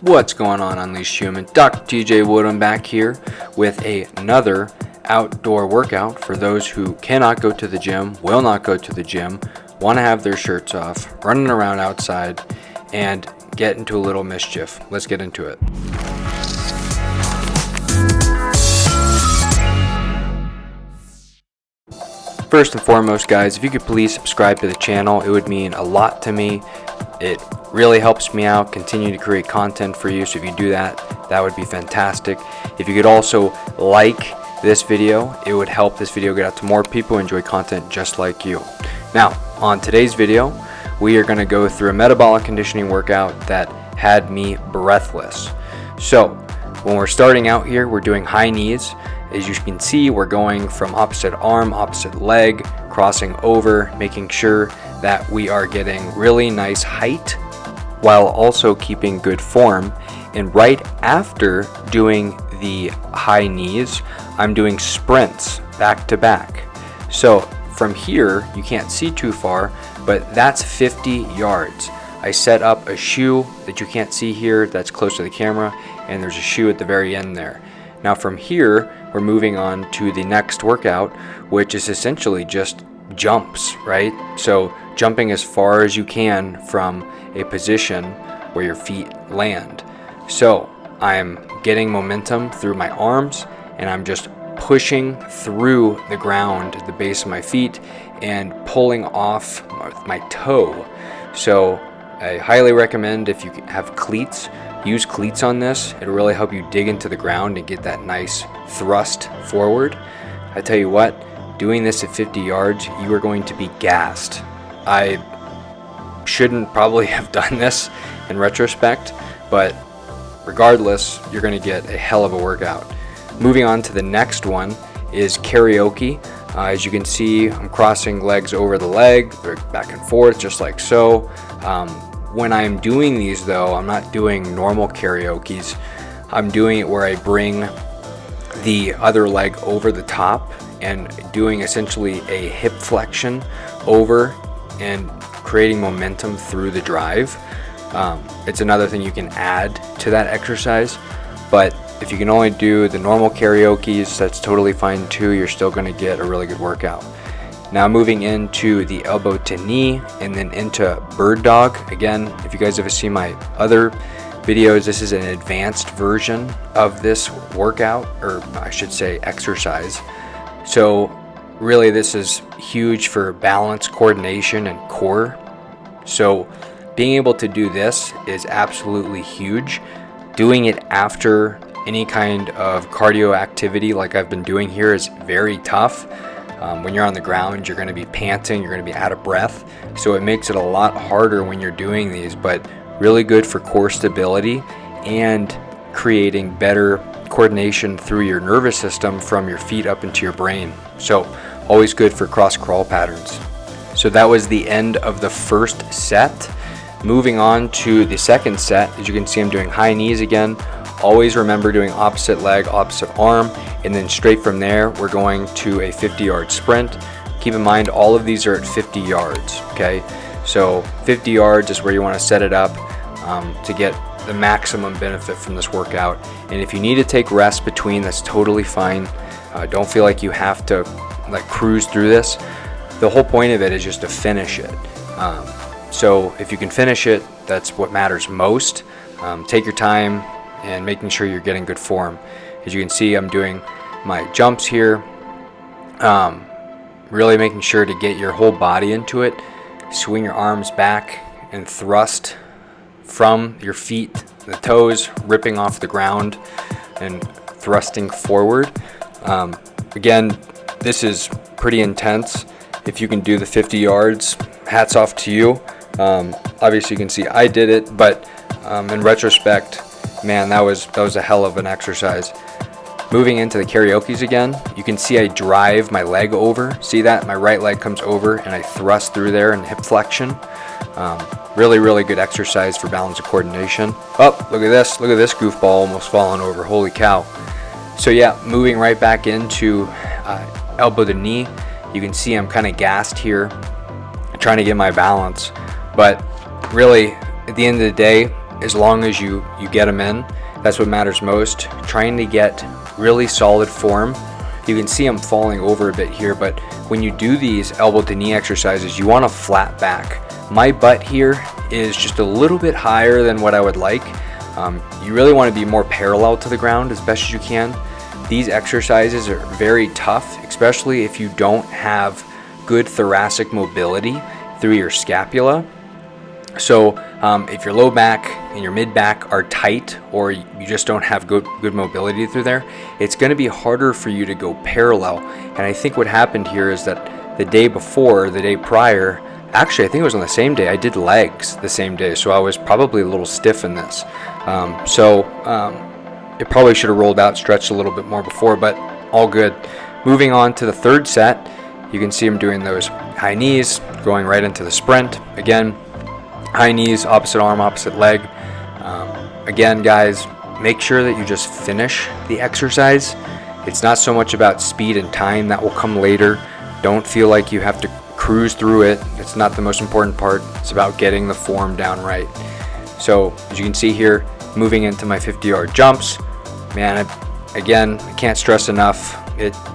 What's going on, Unleashed Human? Dr. TJ Woodham back here with another outdoor workout for those who cannot go to the gym, will not go to the gym, want to have their shirts off, running around outside, and get into a little mischief. Let's get into it. First and foremost, guys, if you could please subscribe to the channel, it would mean a lot to me. It really helps me out, continue to create content for you. So if you do that, that would be fantastic. If you could also like this video, it would help this video get out to more people who enjoy content just like you. Now, on today's video, we are going to go through a metabolic conditioning workout that had me breathless. So when we're starting out here, we're doing high knees. As you can see, we're going from opposite arm, opposite leg, crossing over, making sure that we are getting really nice height while also keeping good form. And right after doing the high knees, I'm doing sprints back to back. So from here, you can't see too far, but that's 50 yards. I set up a shoe that you can't see here that's close to the camera, and there's a shoe at the very end there. Now from here, we're moving on to the next workout, which is essentially just jumps, right? So jumping as far as you can from a position where your feet land. So I'm getting momentum through my arms, and I'm just pushing through the ground at the base of my feet and pulling off my toe. So I highly recommend, if you have cleats, use cleats on this. It'll really help you dig into the ground and get that nice thrust forward. I tell you what, doing this at 50 yards, you are going to be gassed. I shouldn't probably have done this in retrospect, but regardless, you're going to get a hell of a workout. Moving on to the next one is karaoke. As you can see, I'm crossing legs over the leg, back and forth, just like so. When I'm doing these though, I'm not doing normal karaokes. I'm doing it where I bring the other leg over the top and doing essentially a hip flexion over and creating momentum through the drive. It's another thing you can add to that exercise, but if you can only do the normal karaokes, that's totally fine too. You're still going to get a really good workout. Now moving into the elbow to knee and then into bird dog. Again, if you guys have seen my other videos, this is an advanced version of this workout, or I should say exercise. So really this is huge for balance, coordination, and core. So being able to do this is absolutely huge. Doing it after any kind of cardio activity like I've been doing here is very tough. When you're on the ground, you're going to be panting, you're going to be out of breath. So it makes it a lot harder when you're doing these, but really good for core stability and creating better coordination through your nervous system from your feet up into your brain. So always good for cross crawl patterns. So that was the end of the first set. Moving on to the second set, as you can see, I'm doing high knees again. Always remember doing opposite leg, opposite arm, and then straight from there, we're going to a 50-yard sprint. Keep in mind, all of these are at 50 yards, okay? So 50 yards is where you want to set it up to get the maximum benefit from this workout. And if you need to take rest between, that's totally fine. Don't feel like you have to like cruise through this. The whole point of it is just to finish it. So if you can finish it, that's what matters most. Take your time and making sure you're getting good form. As you can see, I'm doing my jumps here, really making sure to get your whole body into it. Swing your arms back and thrust from your feet, the toes ripping off the ground and thrusting forward. Again, this is pretty intense. If you can do the 50 yards, hats off to you. Obviously you can see I did it, but in retrospect, man, that was a hell of an exercise. Moving into the karaokes again, you can see I drive my leg over. See that? My right leg comes over and I thrust through there in hip flexion. Really, really good exercise for balance and coordination. Oh, look at this. Look at this goofball almost falling over. Holy cow. So yeah, moving right back into elbow to knee. You can see I'm kind of gassed here, trying to get my balance. But really, at the end of the day, as long as you get them in. That's what matters most. Trying to get really solid form. You can see I'm falling over a bit here, but when you do these elbow to knee exercises, you want a flat back. My butt here is just a little bit higher than what I would like. You really want to be more parallel to the ground as best as you can. These exercises are very tough, especially if you don't have good thoracic mobility through your scapula. So if your low back and your mid back are tight, or you just don't have good mobility through there, it's going to be harder for you to go parallel. And I think what happened here is that the day before, the day prior, actually I think it was on the same day, I did legs the same day, so I was probably a little stiff in this. It probably should have rolled out, stretched a little bit more before, but all good. Moving on to the third set, you can see I'm doing those high knees, going right into the sprint. Again, high knees, opposite arm, opposite leg. Again, guys, make sure that you just finish the exercise. It's not so much about speed and time, that will come later. Don't feel like you have to cruise through it. It's not the most important part. It's about getting the form down right. So as you can see here, moving into my 50-yard jumps, man, again, I can't stress enough,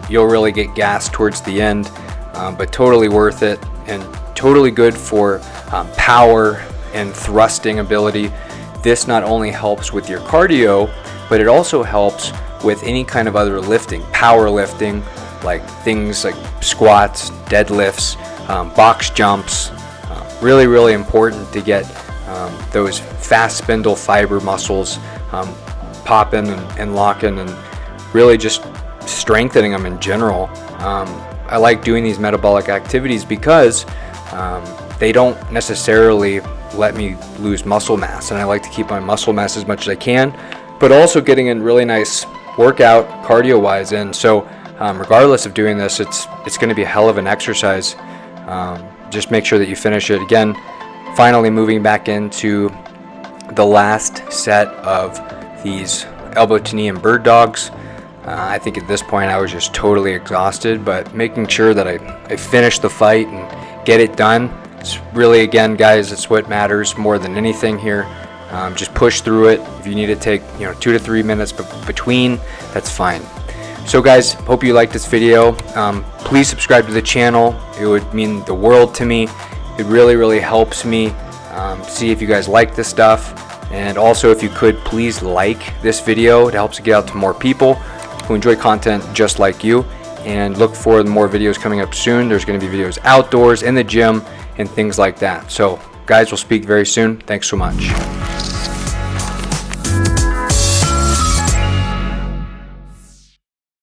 you'll really get gassed towards the end, but totally worth it and totally good for power and thrusting ability. This not only helps with your cardio, but it also helps with any kind of other lifting, power lifting, like things like squats, deadlifts, box jumps. Really, really important to get those fast spindle fiber muscles popping and locking, and really just strengthening them in general. I like doing these metabolic activities because they don't necessarily let me lose muscle mass, and I like to keep my muscle mass as much as I can, but also getting in really nice workout cardio wise in. So regardless of doing this, it's going to be a hell of an exercise. Just make sure that you finish it. Again, finally moving back into the last set of these elbow to knee and bird dogs. I think at this point I was just totally exhausted, but making sure that I finish the fight and get it done. It's really, again, guys, it's what matters more than anything here. Just push through it. If you need to take 2 to 3 minutes between, that's fine. So guys, hope you liked this video. Please subscribe to the channel. It would mean the world to me. It really, really helps me see if you guys like this stuff. And also, if you could, please like this video. It helps it get out to more people who enjoy content just like you. And look for more videos coming up soon. There's going to be videos outdoors, in the gym, and things like that. So guys, we'll speak very soon. Thanks so much.